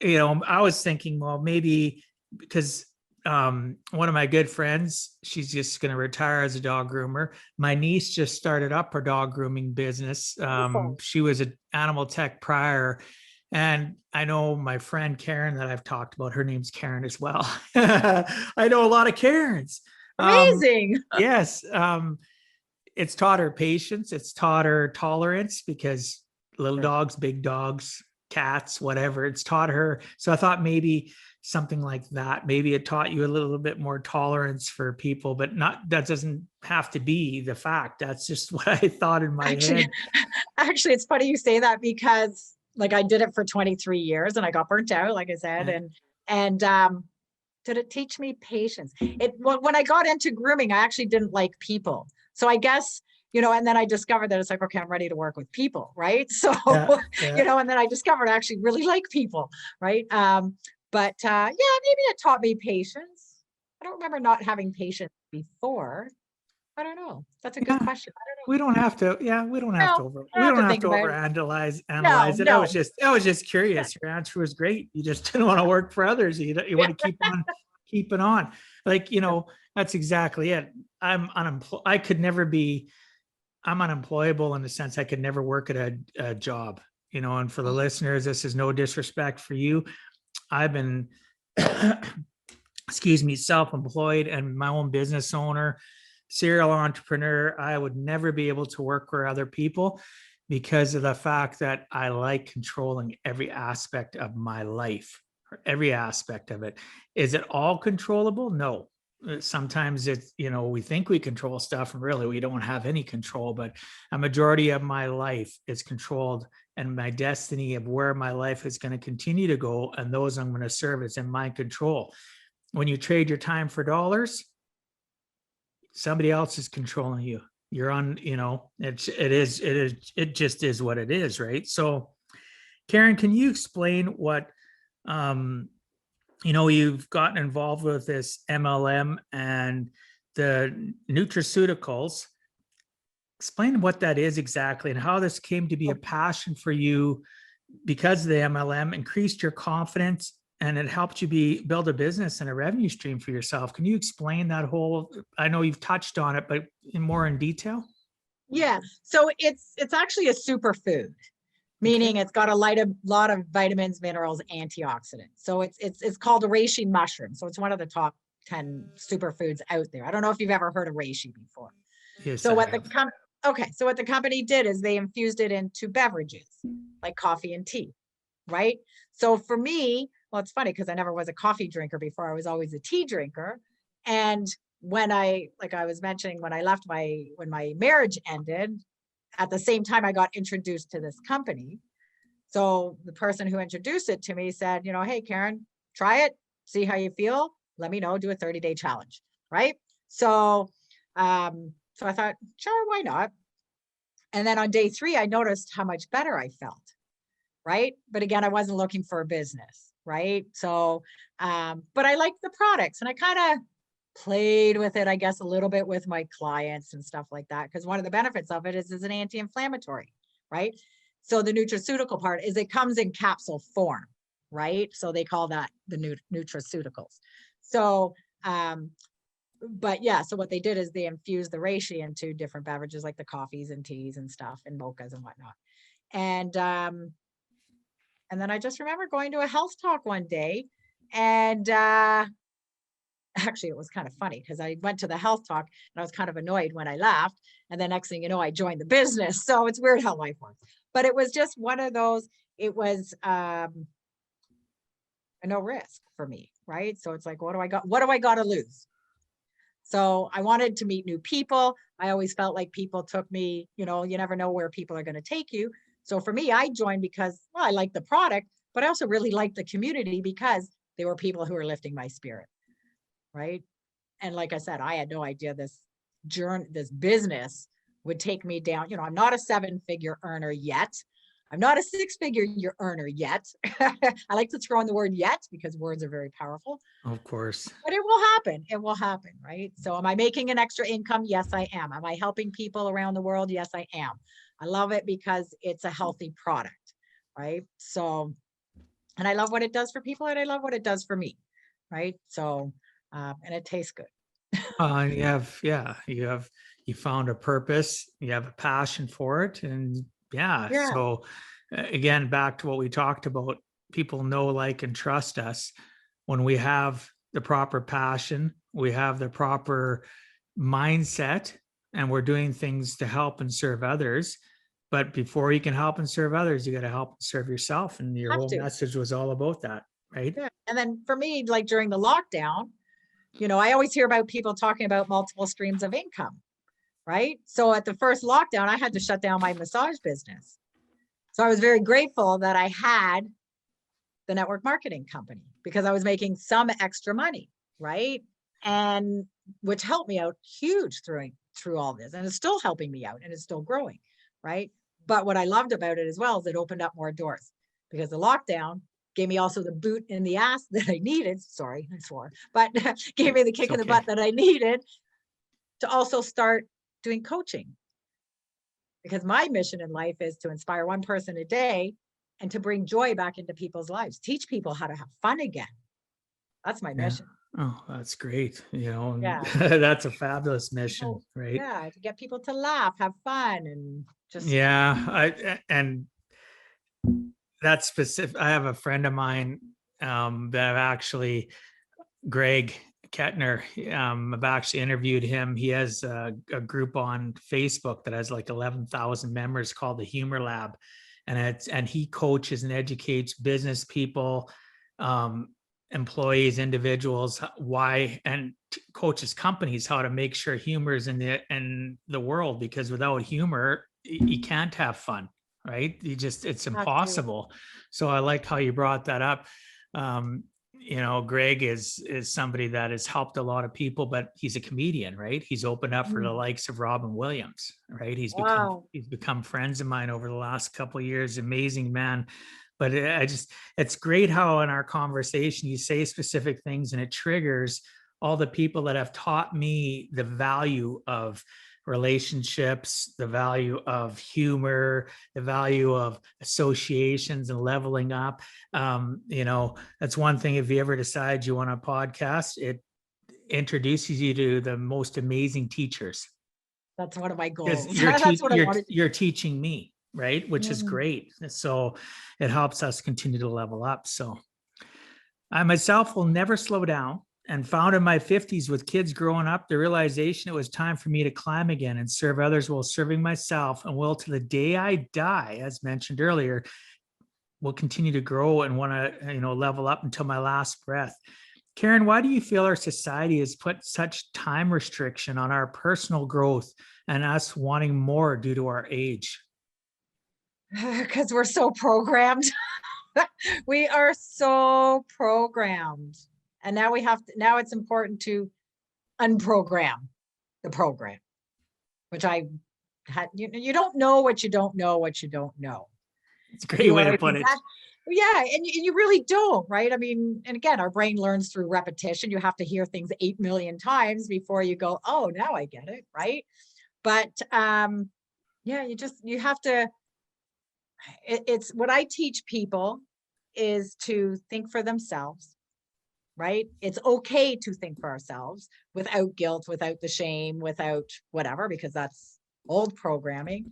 [SPEAKER 2] I was thinking, well, maybe because one of my good friends, she's just going to retire as a dog groomer. My niece just started up her dog grooming business. She was an animal tech prior. And I know my friend Karen that I've talked about, her name's Karen as well. I know a lot of Karens.
[SPEAKER 3] Amazing.
[SPEAKER 2] Yes. It's taught her patience. It's taught her tolerance, because little dogs, big dogs, cats, whatever, it's taught her. So I thought maybe something like that, maybe it taught you a little bit more tolerance for people, but that doesn't have to be the fact. That's just what I thought in my head.
[SPEAKER 3] Actually, it's funny you say that, because like I did it for 23 years and I got burnt out, like I said, and did it teach me patience? When I got into grooming, I actually didn't like people. So I guess, and then I discovered that it's like, okay, I'm ready to work with people, right? So, and then I discovered I actually really like people, right? But maybe it taught me patience. I don't remember not having patience before. I don't know. That's a good question. I don't know.
[SPEAKER 2] We don't have to overanalyze it. I was just curious. Your answer was great. You just didn't want to work for others. You want to keep on keeping on. Like, that's exactly it. I'm unemployable in the sense I could never work at a job, and for the listeners, this is no disrespect for you. I've been, self-employed and my own business owner, serial entrepreneur. I would never be able to work for other people because of the fact that I like controlling every aspect of my life, or every aspect of it. Is it all controllable? No. Sometimes it's, we think we control stuff and really we don't have any control, but a majority of my life is controlled, and my destiny of where my life is going to continue to go and those I'm going to serve is in my control. When you trade your time for dollars, somebody else is controlling you. You're on, it just is what it is, right? So Karen, can you explain what, you've gotten involved with this MLM and the nutraceuticals. Explain what that is exactly and how this came to be a passion for you, because the MLM increased your confidence and it helped you build a business and a revenue stream for yourself. Can you explain that whole, I know you've touched on it, but more in detail?
[SPEAKER 3] Yeah. So it's actually a superfood, meaning it's got a lot of vitamins, minerals, antioxidants. So it's called a reishi mushroom. So it's one of the top 10 superfoods out there. I don't know if you've ever heard of reishi before.
[SPEAKER 2] Yes.
[SPEAKER 3] So what the company did is they infused it into beverages like coffee and tea, right? So for me, well, it's funny because I never was a coffee drinker before. I was always a tea drinker. And when I was mentioning, when my marriage ended, at the same time, I got introduced to this company. So the person who introduced it to me said, hey, Karen, try it, see how you feel. Let me know, do a 30-day challenge. Right. So I thought, sure, why not? And then on day 3, I noticed how much better I felt. Right. But again, I wasn't looking for a business. Right. So, but I liked the products, and I kind of played with it, I guess, a little bit with my clients and stuff like that. Because one of the benefits of it is an anti-inflammatory. Right. So the nutraceutical part is it comes in capsule form. Right. So they call that the nutraceuticals. So, but yeah, so what they did is they infused the reishi into different beverages like the coffees and teas and stuff and mochas and whatnot. And then I just remember going to a health talk one day, and actually it was kind of funny because I went to the health talk and I was kind of annoyed when I left. And the next thing you know, I joined the business. So it's weird how life works. But it was just one of those, it was a no risk for me, right? So it's like, what do I got to lose? So I wanted to meet new people. I always felt like people took me, you never know where people are going to take you. So for me, I joined because, well, I liked the product, but I also really liked the community because they were people who were lifting my spirit. Right. And like I said, I had no idea this business would take me down. I'm not a 7-figure earner yet. I'm not a 6-figure earner yet. I like to throw in the word yet because words are very powerful.
[SPEAKER 2] Of course.
[SPEAKER 3] But it will happen. It will happen, right? So am I making an extra income? Yes, I am. Am I helping people around the world? Yes, I am. I love it because it's a healthy product, right? So, and I love what it does for people, and I love what it does for me, right? So, and it tastes good.
[SPEAKER 2] You found a purpose, you have a passion for it. And so again, back to what we talked about, people know, like, and trust us when we have the proper passion, we have the proper mindset, and we're doing things to help and serve others. But before you can help and serve others, you got to help and serve yourself. And your whole message was all about that, right?
[SPEAKER 3] Yeah. And then for me, like during the lockdown, I always hear about people talking about multiple streams of income, right? So at the first lockdown, I had to shut down my massage business. So I was very grateful that I had the network marketing company because I was making some extra money, right? And which helped me out huge through all this. And it's still helping me out, and it's still growing, right? But what I loved about it as well is it opened up more doors, because the lockdown gave me also the boot in the ass that I needed. Sorry, I swore, but gave me the kick in the butt that I needed to also start doing coaching. Because my mission in life is to inspire one person a day and to bring joy back into people's lives, teach people how to have fun again. That's my mission.
[SPEAKER 2] Oh, that's great. That's a fabulous mission, right?
[SPEAKER 3] Yeah, to get people to laugh, have fun, and just
[SPEAKER 2] and that's specific. I have a friend of mine that I've actually, Greg Kettner, I've actually interviewed him. He has a group on Facebook that has like 11,000 members called the Humor Lab, and he coaches and educates business people, employees, individuals, and coaches companies how to make sure humor is in the world, because without humor, you can't have fun, right? It's impossible. So I like how you brought that up. Greg is somebody that has helped a lot of people, but he's a comedian, right? He's opened up for the likes of Robin Williams, right? He's become friends of mine over the last couple of years. Amazing man. But it's great how in our conversation you say specific things and it triggers all the people that have taught me the value of relationships, the value of humor, the value of associations and leveling up. That's one thing. If you ever decide you want a podcast, it introduces you to the most amazing teachers.
[SPEAKER 3] That's one of my goals.
[SPEAKER 2] You're teaching me, right? Which is great. So it helps us continue to level up. So I myself will never slow down, and found in my 50s with kids growing up the realization it was time for me to climb again and serve others while serving myself, and will to the day I die, as mentioned earlier, will continue to grow and want to level up until my last breath. Karen, why do you feel our society has put such time restriction on our personal growth and us wanting more due to our age?
[SPEAKER 3] Because we're so programmed. We are so programmed. And now now it's important to unprogram the program, which I had, you don't know what you don't know what you don't know.
[SPEAKER 2] It's a great way to put it.
[SPEAKER 3] Yeah, and you really don't, right? I mean, and again, our brain learns through repetition. You have to hear things 8 million times before you go, oh, now I get it, right? But yeah, you have to, it's what I teach people is to think for themselves, right? It's okay to think for ourselves without guilt, without the shame, without whatever, because that's old programming.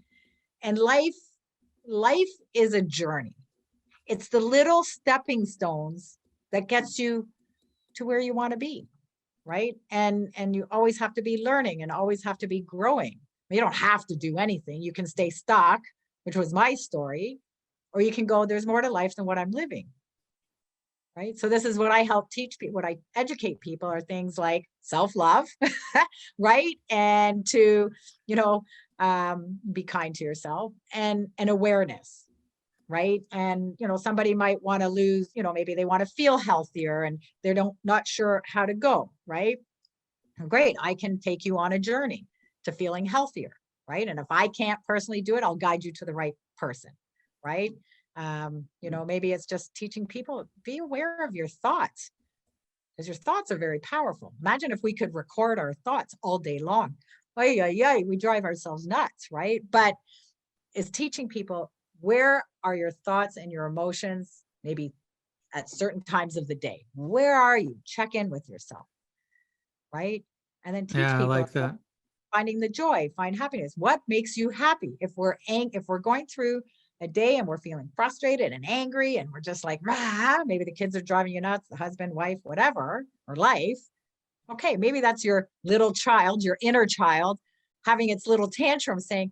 [SPEAKER 3] And life is a journey. It's the little stepping stones that gets you to where you want to be, right? And you always have to be learning and always have to be growing. You don't have to do anything. You can stay stuck, which was my story, or you can go, there's more to life than what I'm living, right? So this is what I help teach people, what I educate people are things like self-love, right? And to, be kind to yourself, and awareness, right? And, somebody might want to lose, maybe they want to feel healthier and they're not sure how to go, right? Great. I can take you on a journey to feeling healthier, right? And if I can't personally do it, I'll guide you to the right person, right? Maybe it's just teaching people, be aware of your thoughts, because your thoughts are very powerful. Imagine if we could record our thoughts all day long. We drive ourselves nuts, right? But it's teaching people, where are your thoughts and your emotions, maybe at certain times of the day? Where are you? Check in with yourself, right? And then teach people,
[SPEAKER 2] I like that.
[SPEAKER 3] Finding the joy, find happiness. What makes you happy? If we're going through a day and we're feeling frustrated and angry and we're just like, rah, maybe the kids are driving you nuts, the husband, wife, whatever, or life. Okay, maybe that's your little child, your inner child, having its little tantrum saying,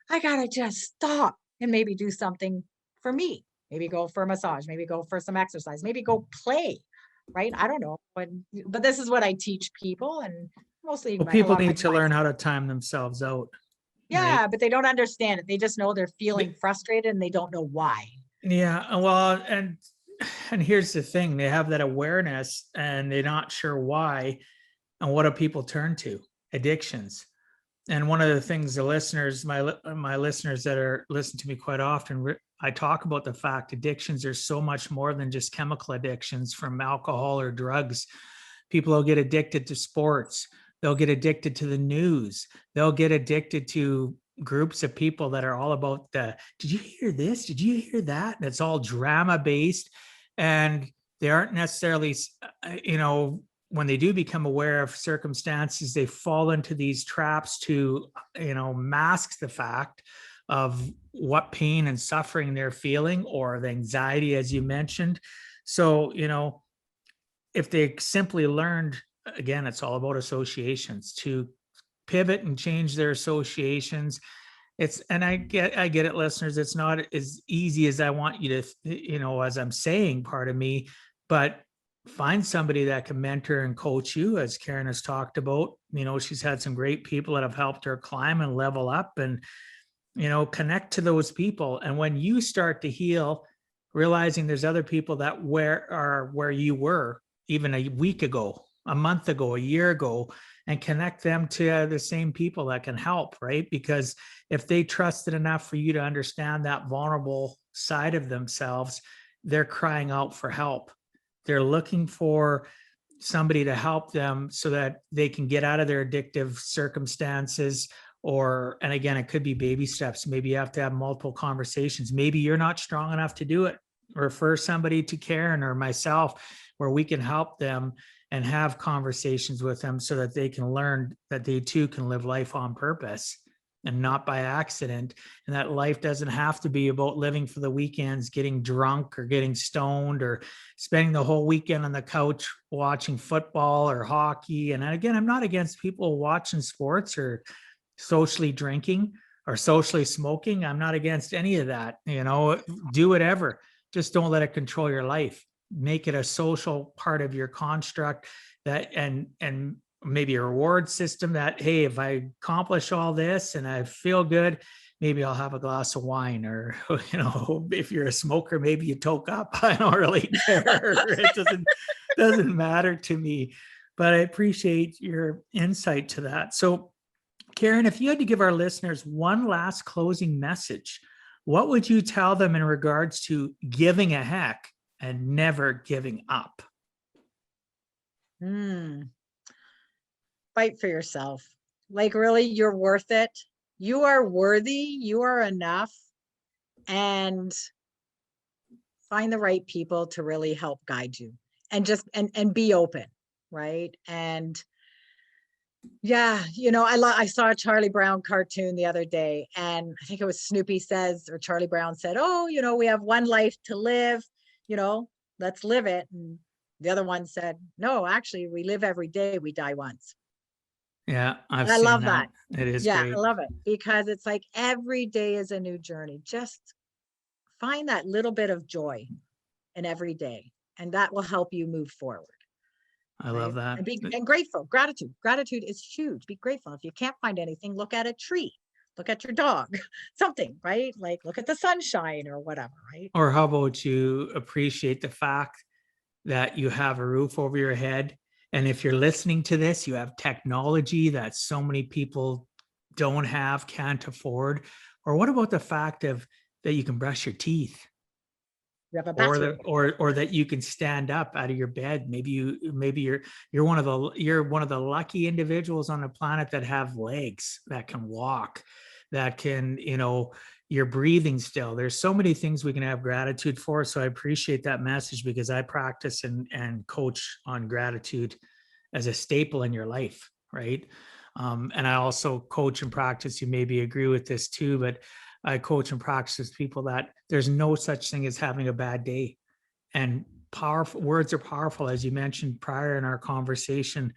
[SPEAKER 3] I gotta just stop and maybe do something for me. Maybe go for a massage, maybe go for some exercise, maybe go play, right? I don't know. But this is what I teach people, and mostly
[SPEAKER 2] people need to learn how to time themselves out.
[SPEAKER 3] Yeah, right? But they don't understand it. They just know they're feeling frustrated and they don't know why.
[SPEAKER 2] Yeah, well, and here's the thing, they have that awareness and they're not sure why. And what do people turn to? Addictions. And one of the things the listeners, my listeners that are listen to me quite often, I talk about the fact addictions are so much more than just chemical addictions from alcohol or drugs. People will get addicted to sports. They'll get addicted to the news. They'll get addicted to groups of people that are all about did you hear this? Did you hear that? And it's all drama based. And they aren't necessarily, when they do become aware of circumstances, they fall into these traps to, mask the fact of what pain and suffering they're feeling, or the anxiety, as you mentioned. So, if they simply learned, again, it's all about associations, to pivot and change their associations. And I get it, listeners, it's not as easy as I want you to, as I'm saying, part of me, but find somebody that can mentor and coach you, as Karen has talked about. She's had some great people that have helped her climb and level up, and, connect to those people. And when you start to heal, realizing there's other people that are where you were even a week ago, a month ago, a year ago, and connect them to the same people that can help, right? Because if they trusted enough for you to understand that vulnerable side of themselves, they're crying out for help. They're looking for somebody to help them so that they can get out of their addictive circumstances. And again, it could be baby steps. Maybe you have to have multiple conversations. Maybe you're not strong enough to do it. Refer somebody to Karen or myself, where we can help them and have conversations with them so that they can learn that they too can live life on purpose and not by accident. And that life doesn't have to be about living for the weekends, getting drunk or getting stoned, or spending the whole weekend on the couch watching football or hockey. And again, I'm not against people watching sports or socially drinking or socially smoking. I'm not against any of that. Do whatever. Just don't let it control your life. Make it a social part of your construct, that and maybe a reward system that, hey, if I accomplish all this and I feel good, maybe I'll have a glass of wine, or, if you're a smoker, maybe you toke up. I don't really care. It doesn't matter to me, but I appreciate your insight to that. So Karen, if you had to give our listeners one last closing message, what would you tell them in regards to giving a heck and never giving up?
[SPEAKER 3] Fight for yourself. Like, really, you're worth it. You are worthy. You are enough. And find the right people to really help guide you, and just and be open, right? And yeah, I saw a Charlie Brown cartoon the other day, and I think it was Snoopy says, or Charlie Brown said, "Oh, we have one life to live, let's live it." And the other one said, "No, actually, we live every day, we die once."
[SPEAKER 2] Yeah,
[SPEAKER 3] I love that.
[SPEAKER 2] It is
[SPEAKER 3] Yeah,
[SPEAKER 2] great.
[SPEAKER 3] I love it, because it's like every day is a new journey. Just find that little bit of joy in every day, and that will help you move forward.
[SPEAKER 2] I love that.
[SPEAKER 3] And grateful. Gratitude is huge. Be grateful. If you can't find anything, look at a tree, look at your dog, something, right? Like, look at the sunshine or whatever, right?
[SPEAKER 2] Or how about you appreciate the fact that you have a roof over your head? And if you're listening to this, you have technology that so many people don't have, can't afford. Or what about the fact that you can brush your teeth? Or that you can stand up out of your bed. Maybe you're one of the lucky individuals on the planet that have legs, that can walk, that can, you're breathing still. There's so many things we can have gratitude for. So I appreciate that message, because I practice and coach on gratitude as a staple in your life, right? And I also coach and practice, you maybe agree with this too, but I coach and practice with people that there's no such thing as having a bad day. And powerful words are powerful. As you mentioned prior in our conversation,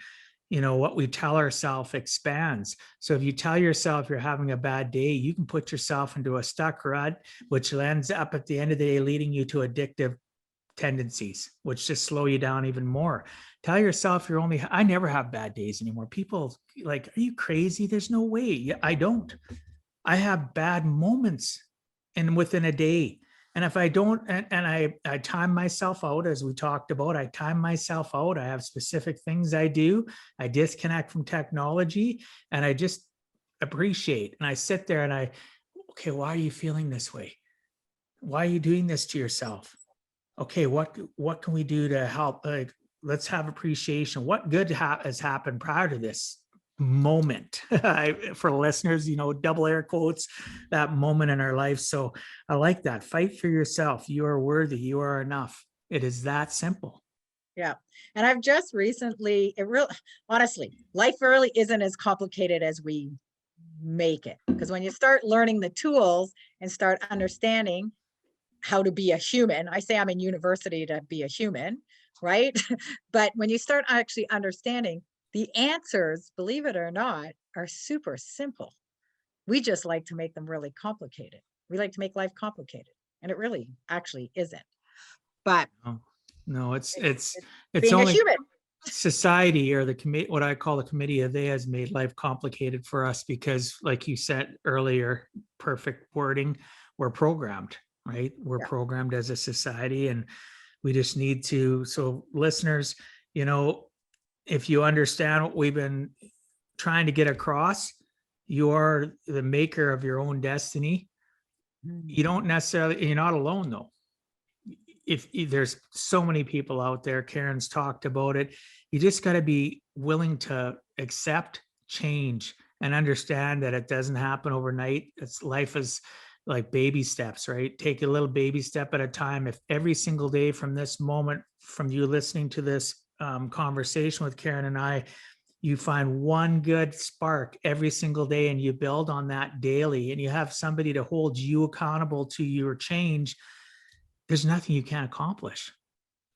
[SPEAKER 2] what we tell ourselves expands. So if you tell yourself you're having a bad day, you can put yourself into a stuck rut, which ends up at the end of the day leading you to addictive tendencies, which just slow you down even more. Tell yourself I never have bad days anymore. People like, are you crazy? There's no way. I don't. I have bad moments and within a day. And if I don't, and I time myself out, as we talked about, I time myself out. I have specific things I do. I disconnect from technology, and I just appreciate. And I sit there and okay, why are you feeling this way? Why are you doing this to yourself? Okay, what can we do to help? Like, let's have appreciation. What good has happened prior to this moment? For listeners, double air quotes, that moment in our life. So I like that. Fight for yourself. You are worthy. You are enough. It is that simple.
[SPEAKER 3] Yeah. And I've just recently, honestly, life really isn't as complicated as we make it. Because when you start learning the tools and start understanding how to be a human, I say I'm in university to be a human, right? But when you start actually understanding, the answers, believe it or not, are super simple. We just like to make them really complicated. We like to make life complicated, and it really actually isn't. But
[SPEAKER 2] no, it's
[SPEAKER 3] being only a human.
[SPEAKER 2] Society, or the committee, what I call the committee of they, has made life complicated for us because, like you said earlier, perfect wording, we're programmed, right? We're programmed as a society, and we just need to. So listeners, if you understand what we've been trying to get across, you are the maker of your own destiny. You don't necessarily, you're not alone though. If there's so many people out there, Karen's talked about it. You just got to be willing to accept change and understand that it doesn't happen overnight. Life is like baby steps, right? Take a little baby step at a time. If every single day from this moment, from you listening to this conversation with Karen and I, you find one good spark every single day and you build on that daily, and you have somebody to hold you accountable to your change, there's nothing you can't accomplish.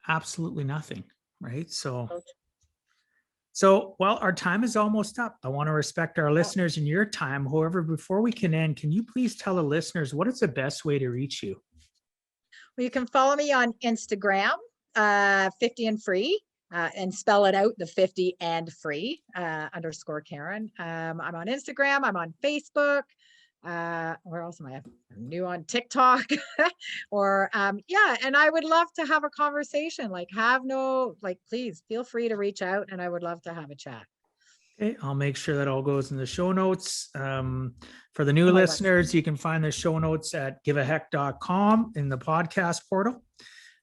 [SPEAKER 2] Absolutely nothing, right? So well, our time is almost up. I want to respect our listeners and your time. However, before we can end, can you please tell the listeners what is the best way to reach you?
[SPEAKER 3] Well, you can follow me on Instagram, 50 and Free. and spell it out, the 50 and free _ Karen. I'm on Instagram. I'm on Facebook. Where else am I? I'm new on TikTok. Or yeah, and I would love to have a conversation. Please feel free to reach out, and I would love to have a chat.
[SPEAKER 2] Okay, I'll make sure that all goes in the show notes. For the new listeners, you can find the show notes at giveaheck.com in the podcast portal.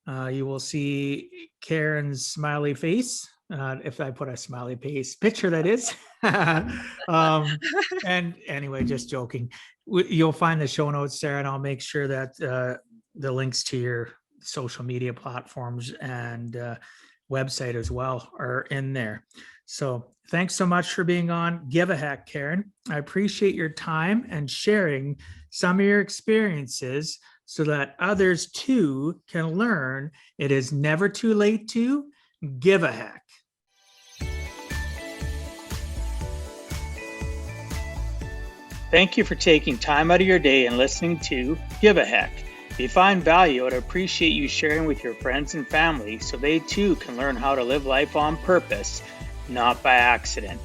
[SPEAKER 2] You will see Karen's smiley face. If I put a smiley face picture, that is. And anyway, just joking. You'll find the show notes there, and I'll make sure that the links to your social media platforms and website as well are in there. So thanks so much for being on Give a Heck, Karen. I appreciate your time and sharing some of your experiences so that others too can learn it is never too late to give a heck.
[SPEAKER 1] Thank you for taking time out of your day and listening to Give a Heck. If you find value, I'd appreciate you sharing with your friends and family so they too can learn how to live life on purpose, not by accident.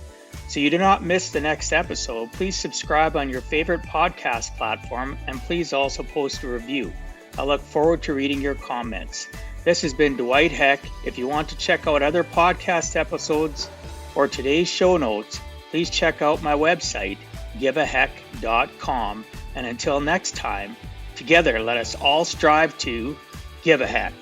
[SPEAKER 1] So you do not miss the next episode, please subscribe on your favorite podcast platform, and please also post a review. I look forward to reading your comments. This has been Dwight Heck. If you want to check out other podcast episodes or today's show notes, please check out my website, giveaheck.com. And until next time, together let us all strive to give a heck.